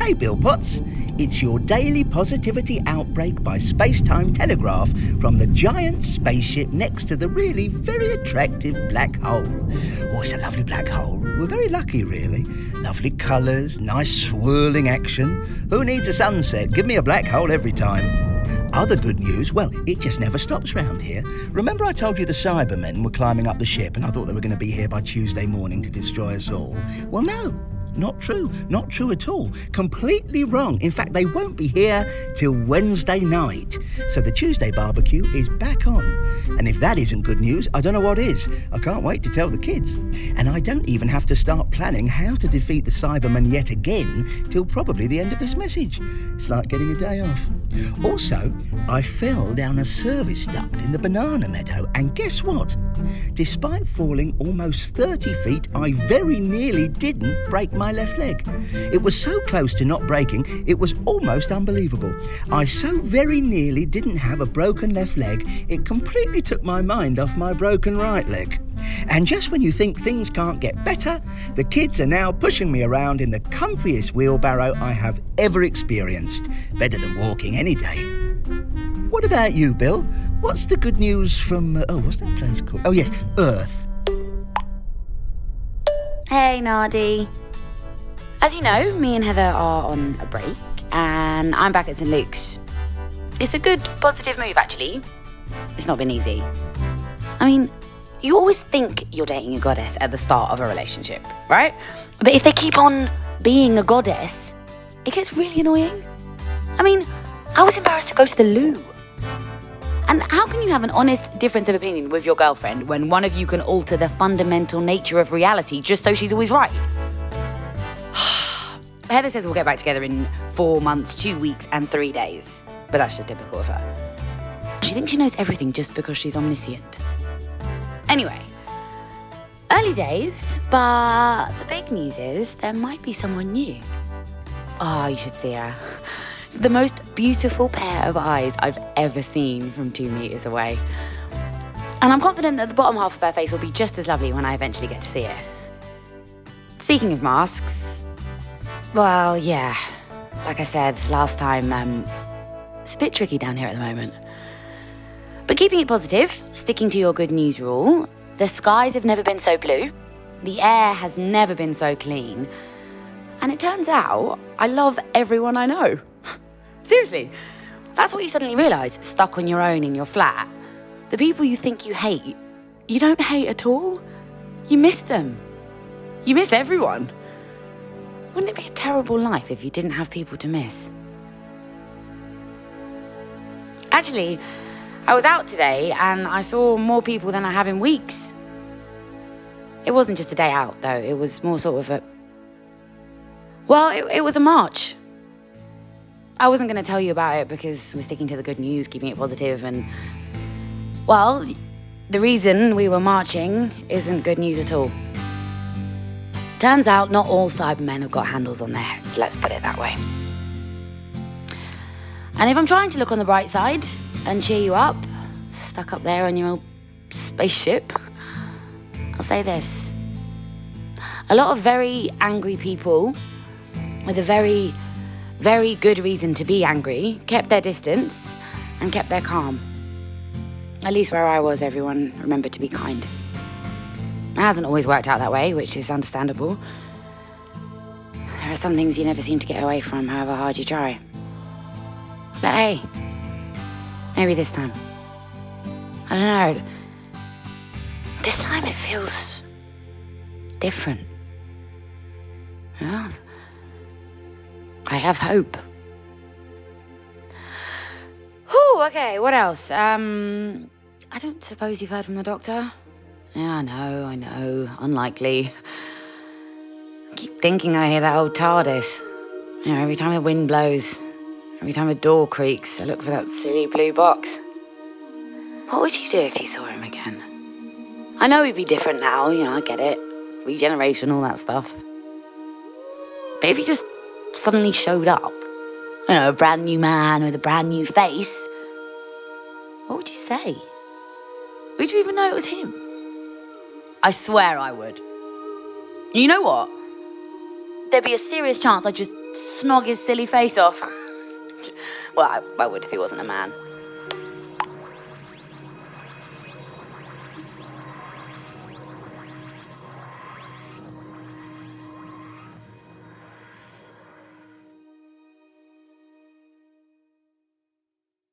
Hey Bill Potts, it's your daily positivity outbreak by space-time telegraph from the giant spaceship next to the really very attractive black hole. Oh, it's a lovely black hole. We're very lucky, really. Lovely colours, nice swirling action. Who needs a sunset? Give me a black hole every time. Other good news, well, it just never stops round here. Remember I told you the Cybermen were climbing up the ship and I thought they were going to be here by Tuesday morning to destroy us all? Well, no. Not true. Not true at all. Completely wrong. In fact, they won't be here till Wednesday night. So the Tuesday barbecue is back on. And if that isn't good news, I don't know what is. I can't wait to tell the kids. And I don't even have to start planning how to defeat the Cybermen yet again till probably the end of this message. It's like getting a day off. Also, I fell down a service duct in the banana meadow, and guess what? Despite falling almost 30 feet, I very nearly didn't break my left leg. It was so close to not breaking, it was almost unbelievable. I so very nearly didn't have a broken left leg, it completely took my mind off my broken right leg. And just when you think things can't get better, the kids are now pushing me around in the comfiest wheelbarrow I have ever experienced. Better than walking any day. What about you, Bill? What's the good news from, what's that place called? Oh yes, Earth. Hey, Nardi. As you know, me and Heather are on a break, and I'm back at St. Luke's. It's a good, positive move, actually. It's not been easy. I mean, you always think you're dating a goddess at the start of a relationship, right? But if they keep on being a goddess, it gets really annoying. I mean, I was embarrassed to go to the loo. And how can you have an honest difference of opinion with your girlfriend when one of you can alter the fundamental nature of reality just so she's always right? Heather says we'll get back together in 4 months, 2 weeks and 3 days. But that's just typical of her. She thinks she knows everything just because she's omniscient. Anyway, early days, but the big news is there might be someone new. Oh, you should see her. The most beautiful pair of eyes I've ever seen from 2 meters away. And I'm confident that the bottom half of her face will be just as lovely when I eventually get to see her. Speaking of masks, well, yeah, like I said last time, it's a bit tricky down here at the moment. But keeping it positive, sticking to your good news rule, the skies have never been so blue, the air has never been so clean, and it turns out I love everyone I know. Seriously, that's what you suddenly realise, stuck on your own in your flat. The people you think you hate, you don't hate at all. You miss them. You miss everyone. Wouldn't it be a terrible life if you didn't have people to miss? Actually, I was out today and I saw more people than I have in weeks. It wasn't just a day out, though. It was more sort of it was a march. I wasn't going to tell you about it because we're sticking to the good news, keeping it positive, and, well, the reason we were marching isn't good news at all. Turns out not all Cybermen have got handles on their heads, let's put it that way. And if I'm trying to look on the bright side and cheer you up, stuck up there on your old spaceship, I'll say this. A lot of very angry people with a very, very good reason to be angry kept their distance and kept their calm. At least where I was, everyone remembered to be kind. It hasn't always worked out that way, which is understandable. There are some things you never seem to get away from, however hard you try. But hey, maybe this time. I don't know. This time it feels different. Yeah. I have hope. Whew, okay, what else? I don't suppose you've heard from the doctor? Yeah, I know. Unlikely. I keep thinking I hear that old TARDIS. You know, every time the wind blows, every time the door creaks, I look for that silly blue box. What would you do if you saw him again? I know he'd be different now, you know, I get it. Regeneration, all that stuff. But if he just suddenly showed up, you know, a brand new man with a brand new face, what would you say? Would you even know it was him? I swear I would. You know what? There'd be a serious chance I'd just snog his silly face off. Well, I would if he wasn't a man.